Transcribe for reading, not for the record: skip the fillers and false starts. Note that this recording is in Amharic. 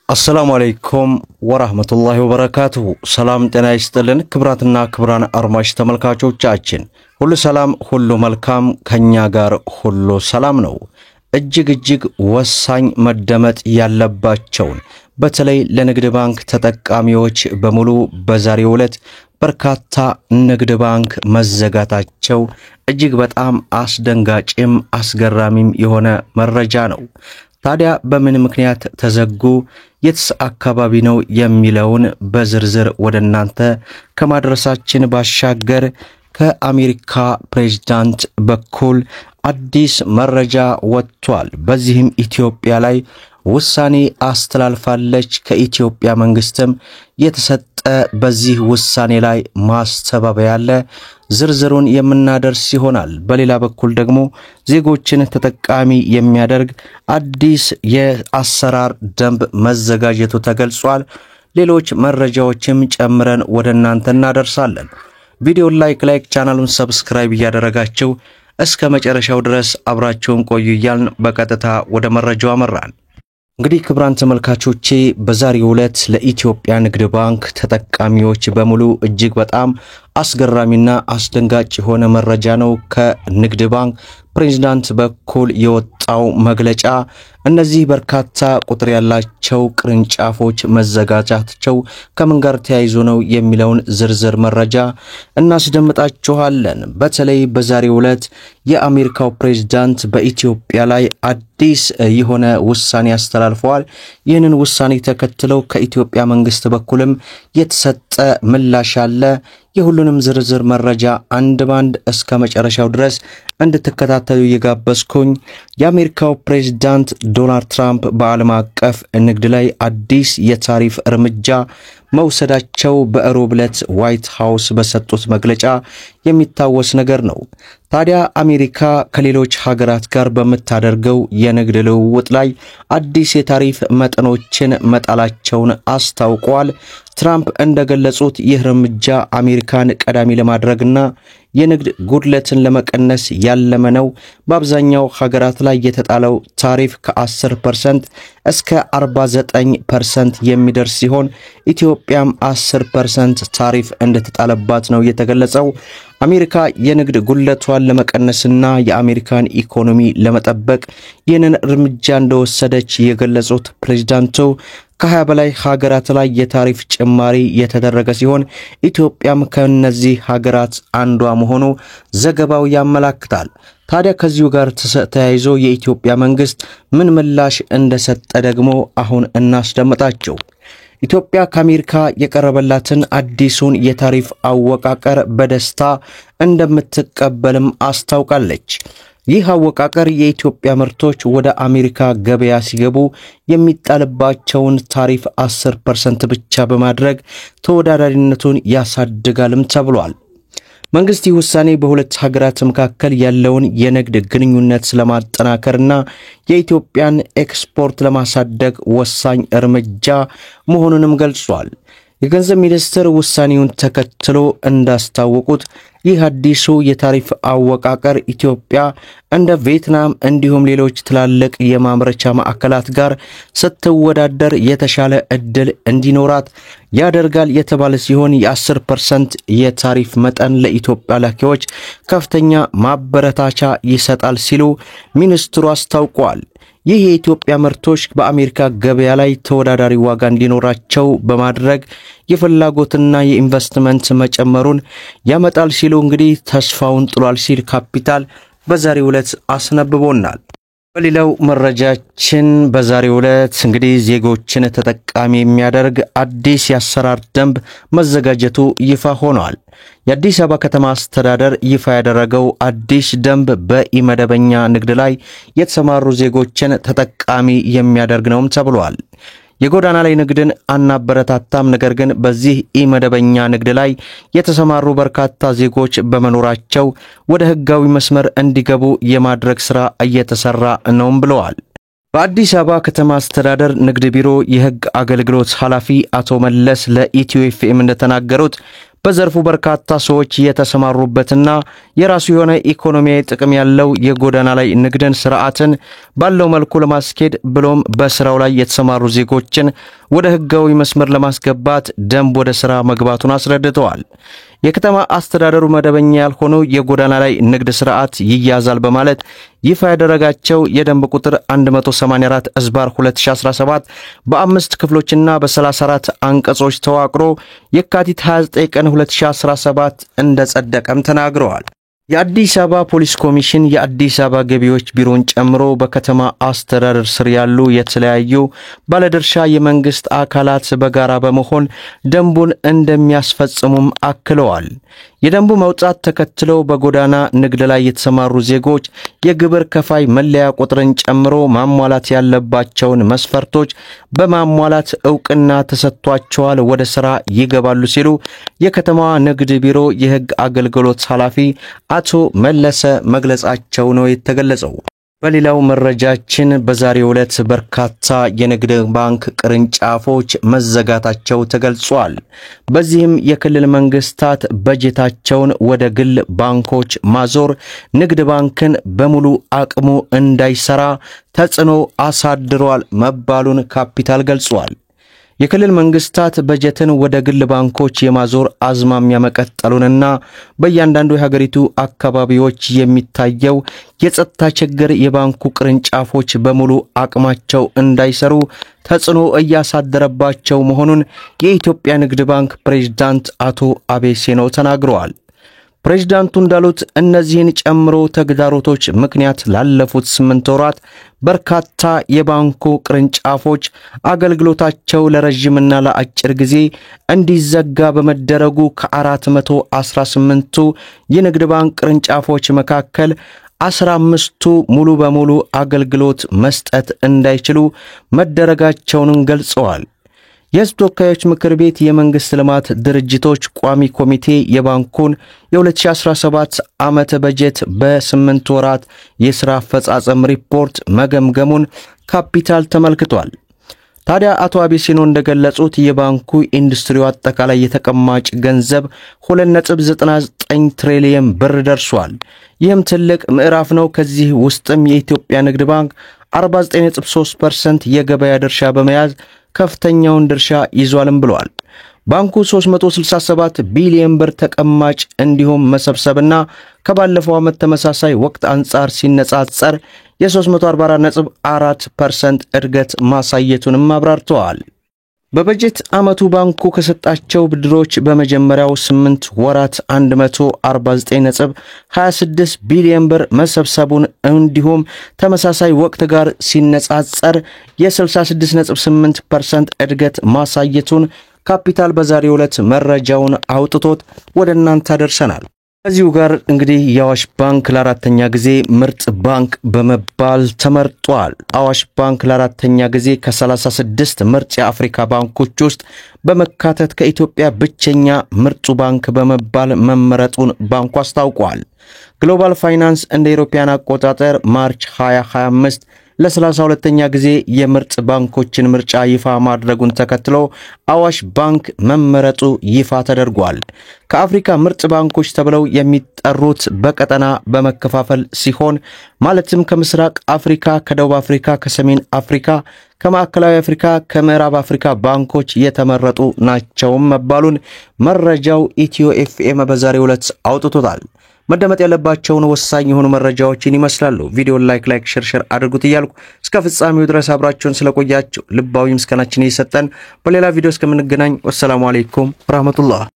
السلام عليكم ورحمة الله وبركاته. سلام تنايستلن كبراتنا كبران أرماش تملكاتو تشاچن. كل سلام كل ملكام كنيا غار كل سلام نو. እጅግ ወሳኝ መደመጥ ያለባቸውን በተለይ ለንግድ ባንክ ተጠቃሚዎች በሙሉ በዛሬው ዕለት በርካታ ንግድ ባንክ መዘጋታቸው እጅግ በጣም አስደንጋጭም አስገራሚም የሆነ መረጃ ነው። ታዲያ በምን ምክንያት ተዘጉ የትስ አካባቢ ነው የሚለውን በዝርዝር ወደናንተ ከማድረሳችን ባሻገር ከአሜሪካ ፕሬዝዳንት በኩል አዲስ መረጃ ወጥቷል። በዚህም ኢትዮጵያ ላይ ውሳኔ አስተላልፋለች። ከኢትዮጵያ መንግስትም የተሰጠ በዚህ ውሳኔ ላይ ማስተባበያ ያለ ዝርዝሩን የምናደርስ ይሆናል። በሌላ በኩል ደግሞ ዜጎችን ተጠቃሚ የሚያደርግ አዲስ የአሰራር ደንብ መዘጋጀቱ ተገልጿል። ሌሎች መረጃዎችም ጨምረን ወደናንተ እናደርሳለን። ቪዲዮ ላይክ ቻናሉን ሰብስክራይብ ያደረጋችሁ እስከ መጨረሻው ድረስ አብራችሁን ቆዩ እያልን በቀጥታ ወደ መረጃው አመራን። እንግዲህ ክብራን ተመልካቾቼ በዛሬው ዕለት ለኢትዮጵያ ንግድ ባንክ ተጠቃሚዎች በሙሉ እጅግ በጣም አስገራሚና አስደንጋጭ የሆነ መረጃ ነው። ከንግድ ባንክ ፕሬዝዳንት በኩል የወጣው መግለጫ እነዚህ በርካታ ቁጥር ያላቸው ቅርንጫፎች መዘጋጃታቸው ከምን ጋር ተያይዞ ነው የሚለውን ዝርዝር መረጃ እናስደምጣችኋለን። በተለይ በዛሬው ዕለት የአሜሪካው ፕሬዝዳንት በኢትዮጵያ ላይ አዲስ የሆነ ውሳኔ አስተላልፈዋል። ይህንን ውሳኔ ተከትለው ከኢትዮጵያ መንግስት በኩልም የተሰጠ ምላሽ አለ። የሁሉንም ዝርዝር መረጃ አንድ ባንድ እስከ መጨረሻው ድረስ እንድትከታተሉ እየጋበዝኩኝ የአሜሪካው ፕሬዝዳንት ዶናልድ ትራምፕ በዓለም አቀፍ ንግድ ላይ አዲስ የታሪፍ እርምጃ መውሰዳቸው በሮብ ዕለት ዋይት ሃውስ በሰጡት መግለጫ የሚታወስ ነገር ነው። ታዲያ አሜሪካ ከሌሎች ሀገራት ጋር በመታደርገው የንግድ ልውውጥ ላይ አዲስ የታሪፍ መጠኖችን መጣላቸውን አስታውቀዋል። ትራምፕ እንደገለጹት ይህ እርምጃ አሜሪካን ቀዳሚ ለማድረግና የንግድ ጉድለትን ለመቀነስ ያለመ ነው። በአብዛኛው ሀገራት ላይ የተጣለው ታሪፍ ከ10% እስከ 49% የሚደርስ ሲሆን ኢትዮጵያም 10% ታሪፍ እንደተጣለባት ነው የተገለጸው። አሜሪካ የንግድ ጉድለቷን ለመቀነስና የአሜሪካን ኢኮኖሚ ለመጠበቅ ይህንን እርምጃ እንደወሰደች የገለጹት ፕሬዝዳንቱ ከ20 በላይ ሀገራት ላይ የታሪፍ ጭማሪ የተደረገ ሲሆን ኢትዮጵያም ከነዚህ ሀገራት አንዷ መሆኑ ዘገባው ያመለክታል። ታዲያ ከዚሁ ጋር ተያይዞ የኢትዮጵያ መንግስት ምን ምላሽ እንደሰጠ ደግሞ አሁን እናስደምጣችሁ። ኢትዮጵያ ከአሜሪካ የቀረበላትን አዲሱን የታሪፍ አወቃቀር በደስታ እንደምትቀበልም አስታውቃለች። ይህ አወቃቀር የኢትዮጵያ ምርቶች ወደ አሜሪካ ገበያ ሲገቡ የሚጣልባቸውን ታሪፍ 10% ብቻ በማድረግ ተወዳዳሪነቱን ያሳድጋልም ተብሏል። መንግስት ይህ ውሳኔ በሁለት ሀገራት መካከል ያለውን የንግድ ግንኙነት ለማጠናከርና የኢትዮጵያን ኤክስፖርት ለማሳደግ ወሳኝ እርምጃ መሆኑንም ገልጿል። የገንዘብ ሚኒስትር ውሳኔውን ተከትሎ እንዳስታወቁት ይህ አዲሱ የታሪፍ አወቃቀር ኢትዮጵያ እንደ ቪየትናም እንዲሁም ሌሎች ትላልቅ የማምረቻ ማዕከላት ጋር ስትወዳደር የተሻለ እድል እንዲኖራት ያደርጋል የተባለ ሲሆን የ10% የታሪፍ መጠን ለኢትዮጵያ ላኪዎች ከፍተኛ ማበረታቻ ይሰጣል ሲሉ ሚኒስትሩ አስታውቀዋል። ይህ የኢትዮጵያ ምርቶች በአሜሪካ ገበያ ላይ ተወዳዳሪ ዋጋ እንዲኖራቸው በማድረግ የፍላጎትና የኢንቨስትመንት መጨመሩን ያመጣል ሲሉ እንግዲህ ተስፋውን ጥሏል ሲል ካፒታል በዛሬው ዕለት አስነብቦናል። በሌላው መረጃችን በዛሬው ዕለት እንግዲህ ዜጎችን ተጠቃሚ የሚያደርግ አዲስ የአሰራር ደንብ መዘጋጀቱ ይፋ ሆኗል። የአዲስ አበባ ከተማ አስተዳደር ይፋ ያደረገው አዲስ ደንብ በኢመደበኛ ንግድ ላይ የተሰማሩ ዜጎችን ተጠቃሚ የሚያደርግ ነውም ተብሏል። የጎዳና ላይ ንግድን አናበረታታም፣ ነገር ግን በዚህ ኢመደበኛ ንግድ ላይ የተሰማሩ በርካታ ዜጎች በመኖራቸው ወደ ህጋዊ መስመር እንዲገቡ የማድረግ ሥራ እየተሰራ ነውም ብለዋል። በአዲስ አበባ ከተማ አስተዳደር ንግድ ቢሮ የህግ አገልግሎት ኃላፊ አቶ መለስ ለኢትዮ ኤፍኤም እንደተናገሩት በዘርፉ በርካታ ሰዎች የተሰማሩበትና የራሱ የሆነ ኢኮኖሚያዊ ጥቅም ያለው የጎዳና ላይ ንግድን ስርዓትን ባለው መልኩ ለማስኬድ ብሎም በስራው ላይ የተሰማሩ ዜጎችን ወደ ህጋዊ መስመር ለማስገባት ደንብ ወደ ስራ መግባቱን አስረድተዋል። የከተማ አስተዳደሩ መደበኛ ያልሆነው የጎዳና ላይ ንግድ ስርዓት ይያዛል በማለት ይፋ ያደረጋቸው የደንብ ቁጥር 184/2017 በ5 ክፍሎችና በ34 አንቀጾች ተዋቅሮ የካቲት 29 ቀን 2017 እንደጸደቀም ተናግረዋል። የአዲስ አበባ ፖሊስ ኮሚሽን የአዲስ አበባ ገቢዎች ቢሮን ጨምሮ በከተማ አስተዳደር ስር ያሉ የተለያዩ ባለድርሻ የመንግስት አካላት በጋራ በመሆን ደንቡን እንደሚያስፈጽሙም አክለዋል። የደንቡ መውጣት ተከትለው በጎዳና ንግድ ላይ የተሰማሩ ዜጎች የግብር ከፋይ መለያ ቁጥርን ጨምሮ ማሟላት ያለባቸውን መስፈርቶች በማሟላት ዕውቅና ተሰጥቷቸዋል ወደ ሥራ ይገባሉ ሲሉ የከተማዋ ንግድ ቢሮ የሕግ አገልግሎት ኃላፊ አቶ መለሰ መግለጻቸው ነው የተገለጸው። በሌላው መረጃችን በዛሬው ዕለት በርካታ የንግድ ባንክ ቅርንጫፎች መዘጋታቸው ተገልጿል። በዚህም የክልል መንግስታት በጀታቸውን ወደ ግል ባንኮች ማዞር ንግድ ባንክን በሙሉ አቅሙ እንዳይሰራ ተጽዕኖ አሳድሯል መባሉን ካፒታል ገልጿል። የክልል መንግስታት በጀትን ወደ ግል ባንኮች የማዞር አዝማሚያ መቀጠሉንና በእያንዳንዱ የሀገሪቱ አካባቢዎች የሚታየው የጸጥታ ችግር የባንኩ ቅርንጫፎች በሙሉ አቅማቸው እንዳይሰሩ ተጽዕኖ እያሳደረባቸው መሆኑን የኢትዮጵያ ንግድ ባንክ ፕሬዝዳንት አቶ አቤሴኖ ተናግረዋል። ፕሬዝዳንቱ እንዳሉት እነዚህን ጨምሮ ተግዳሮቶች ምክንያት ላለፉት 8 ወራት በርካታ የባንኩ ቅርንጫፎች አገልግሎታቸው ለረጅምና ለአጭር ጊዜ እንዲዘጋ በመደረጉ ከ418ቱ የንግድ ባንክ ቅርንጫፎች መካከል 15ቱ ሙሉ በሙሉ አገልግሎት መስጠት እንዳይችሉ መደረጋቸውን ገልጸዋል። የሕዝብ ተወካዮች ምክር ቤት የመንግስት ልማት ድርጅቶች ቋሚ ኮሚቴ የባንኩን የ2017 ዓመት በጀት በ8 ወራት የሥራ አፈጻጸም ሪፖርት መገምገሙን ካፒታል ተመልክቷል። ታዲያ አቶ አቤሴኖ እንደገለጹት የባንኩ ኢንዱስትሪው አጠቃላይ የተቀማጭ ገንዘብ 2.99 ትሪሊየን ብር ደርሷል። ይህም ትልቅ ምዕራፍ ነው። ከዚህ ውስጥም የኢትዮጵያ ንግድ ባንክ 49.3% የገበያ ድርሻ በመያዝ ከፍተኛውን ድርሻ ይዟልም ብለዋል። ባንኩ 367 ቢሊዮን ብር ተቀማጭ እንዲሁም መሰብሰብና ከባለፈው ዓመት ተመሳሳይ ወቅት አንጻር ሲነጻጸር የ344.4% እድገት ማሳየቱንም አብራርተዋል። በበጀት ዓመቱ ባንኩ ከሰጣቸው ብድሮች በመጀመሪያው 8 ወራት 149.26 ቢሊዮን ብር መሰብሰቡን እንዲሁም ተመሳሳይ ወቅት ጋር ሲነጻጸር የ66.8% እድገት ማሳየቱን ካፒታል በዛሬው ዕለት መረጃውን አውጥቶት ወደ እናንተ አደርሰናል። ከዚሁ ጋር እንግዲህ የአዋሽ ባንክ ለአራተኛ ጊዜ ምርጥ ባንክ በመባል ተመርጧል። አዋሽ ባንክ ለአራተኛ ጊዜ ከ36 ምርጥ የአፍሪካ ባንኮች ውስጥ በመካተት ከኢትዮጵያ ብቸኛ ምርጡ ባንክ በመባል መመረጡን ባንኩ አስታውቋል። ግሎባል ፋይናንስ እንደ ኢሮፒያን አቆጣጠር ማርች 2025 ለ32ኛ ጊዜ የምርጥ ባንኮችን ምርጫ ይፋ ማድረጉን ተከትሎ አዋሽ ባንክ መመረጡ ይፋ ተደርጓል። ከአፍሪካ ምርጥ ባንኮች ተብለው የሚጠሩት በቀጠና በመከፋፈል ሲሆን ማለትም ከምስራቅ አፍሪካ፣ ከደቡብ አፍሪካ፣ ከሰሜን አፍሪካ፣ ከማዕከላዊ አፍሪካ፣ ከምዕራብ አፍሪካ ባንኮች የተመረጡ ናቸው መባሉን መረጃው ኢትዮ ኤፍኤም በዛሬው ዕለት አውጥቶታል። መደመጥ ያለባቸውን ወሳኝ የሆኑ መረጃዎችን ይመስላሉ። ቪዲዮን ላይክ ሼር አድርጉት እያልኩ እስከ ፍጻሜው ድረስ አብራችሁን ስለቆያችሁ ልባዊ ምስጋናችን እየሰጠን በሌላ ቪዲዮ እስከምንገናኝ ወሰላሙ አለይኩም ወራህመቱላህ።